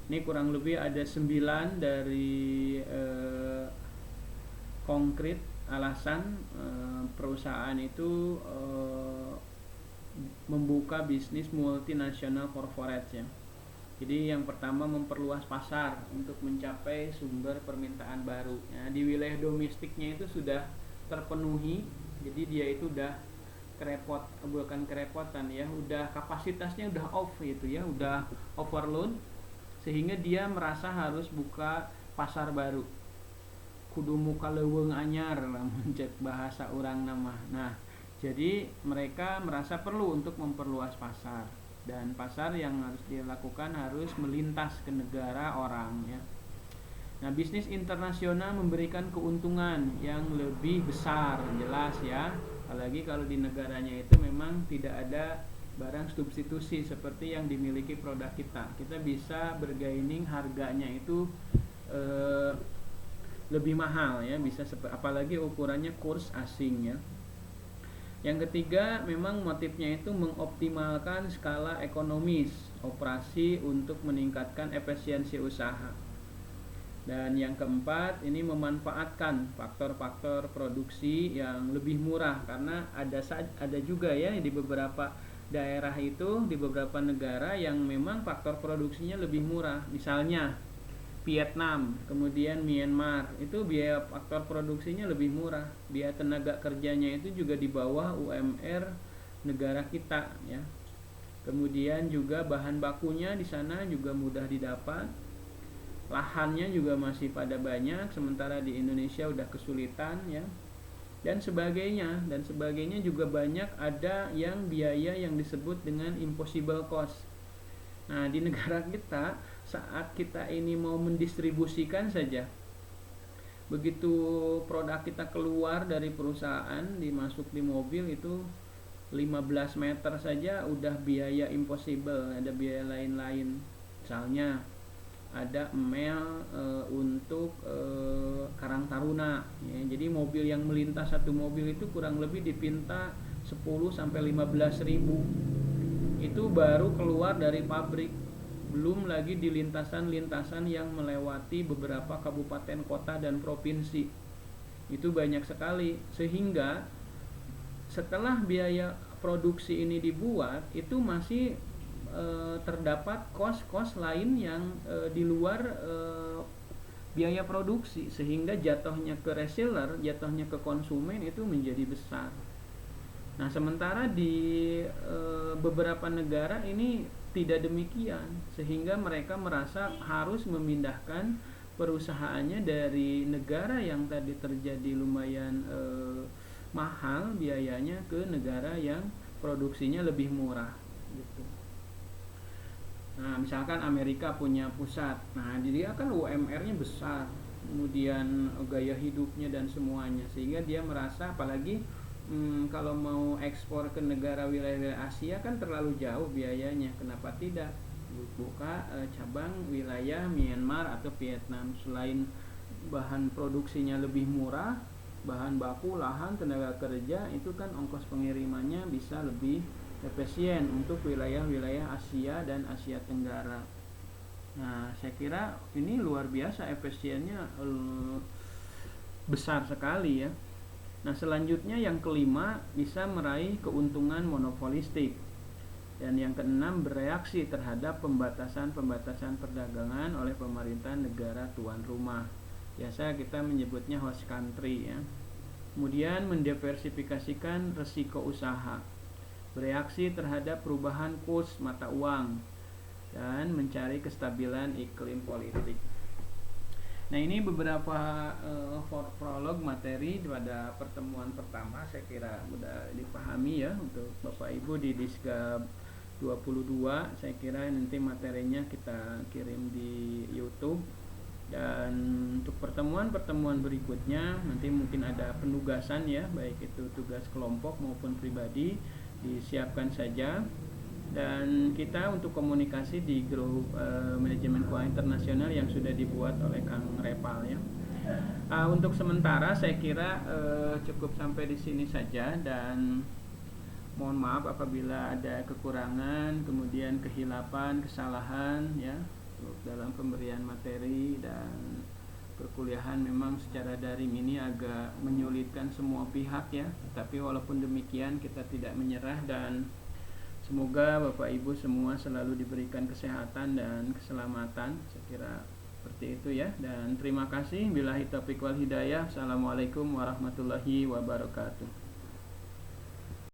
Ini kurang lebih ada 9 dari konkret alasan perusahaan itu membuka bisnis multinasional corporate ya. Jadi yang pertama memperluas pasar untuk mencapai sumber permintaan baru. Nah, di wilayah domestiknya itu sudah terpenuhi, jadi dia itu udah bukan kerepotan ya, udah kapasitasnya udah off gitu ya, udah overload, sehingga dia merasa harus buka pasar baru. Kudu muka leuweung anyar lah mencet bahasa orang nama. Nah, jadi mereka merasa perlu untuk memperluas pasar, dan pasar yang harus dilakukan harus melintas ke negara orang ya. Nah, bisnis internasional memberikan keuntungan yang lebih besar, jelas ya. Apalagi kalau di negaranya itu memang tidak ada barang substitusi seperti yang dimiliki produk kita. Kita bisa bergaining harganya itu lebih mahal ya, bisa apalagi ukurannya kurs asing ya. Yang ketiga, memang motifnya itu mengoptimalkan skala ekonomis operasi untuk meningkatkan efisiensi usaha. Dan yang keempat, ini memanfaatkan faktor-faktor produksi yang lebih murah, karena ada juga ya di beberapa daerah itu, di beberapa negara yang memang faktor produksinya lebih murah. Misalnya Vietnam, kemudian Myanmar, itu biaya faktor produksinya lebih murah, biaya tenaga kerjanya itu juga di bawah UMR negara kita ya. Kemudian juga bahan bakunya di sana juga mudah didapat, lahannya juga masih pada banyak, sementara di Indonesia udah kesulitan ya, dan sebagainya juga banyak. Ada yang biaya yang disebut dengan impossible cost. Nah, di negara kita saat kita ini mau mendistribusikan saja, begitu produk kita keluar dari perusahaan dimasuk di mobil itu 15 meter saja udah biaya impossible, ada biaya lain-lain. Misalnya ada email untuk Karang Taruna ya. Jadi mobil yang melintas, satu mobil itu kurang lebih dipinta 10 sampai 15 ribu. Itu baru keluar dari pabrik, belum lagi di lintasan-lintasan yang melewati beberapa kabupaten kota dan provinsi. Itu banyak sekali, sehingga setelah biaya produksi ini dibuat, itu masih terdapat kos-kos lain yang di luar biaya produksi, sehingga jatuhnya ke reseller, jatuhnya ke konsumen itu menjadi besar. Nah, sementara di beberapa negara ini tidak demikian, sehingga mereka merasa harus memindahkan perusahaannya dari negara yang tadi terjadi lumayan mahal biayanya ke negara yang produksinya lebih murah gitu. Nah, misalkan Amerika punya pusat, nah dia kan UMR-nya besar, kemudian gaya hidupnya dan semuanya, sehingga dia merasa, apalagi kalau mau ekspor ke negara wilayah Asia kan terlalu jauh biayanya, kenapa tidak buka cabang wilayah Myanmar atau Vietnam. Selain bahan produksinya lebih murah, bahan baku, lahan, tenaga kerja, itu kan ongkos pengirimannya bisa lebih efisien untuk wilayah-wilayah Asia dan Asia Tenggara. Nah, saya kira ini luar biasa efisiennya, besar sekali ya. Nah, selanjutnya yang kelima, bisa meraih keuntungan monopolistik. Dan yang keenam, bereaksi terhadap pembatasan-pembatasan perdagangan oleh pemerintah negara tuan rumah. Biasa kita menyebutnya host country ya. Kemudian mendiversifikasikan risiko usaha, bereaksi terhadap perubahan kurs mata uang, dan mencari kestabilan iklim politik. Nah, ini beberapa prolog materi pada pertemuan pertama, saya kira sudah dipahami ya untuk Bapak Ibu di Disgab 22. Saya kira nanti materinya kita kirim di YouTube, dan untuk pertemuan-pertemuan berikutnya nanti mungkin ada penugasan ya, baik itu tugas kelompok maupun pribadi, disiapkan saja. Dan kita untuk komunikasi di grup manajemen keuangan internasional yang sudah dibuat oleh Kang Repal ya. Untuk sementara saya kira cukup sampai di sini saja, dan mohon maaf apabila ada kekurangan, kemudian kehilapan, kesalahan ya. dalam pemberian materi, dan perkuliahan memang secara daring ini agak menyulitkan semua pihak ya. Tapi walaupun demikian kita tidak menyerah, dan semoga Bapak Ibu semua selalu diberikan kesehatan dan keselamatan. Saya kira seperti itu ya. Dan terima kasih. Billahi taufiq wal hidayah. Assalamualaikum warahmatullahi wabarakatuh.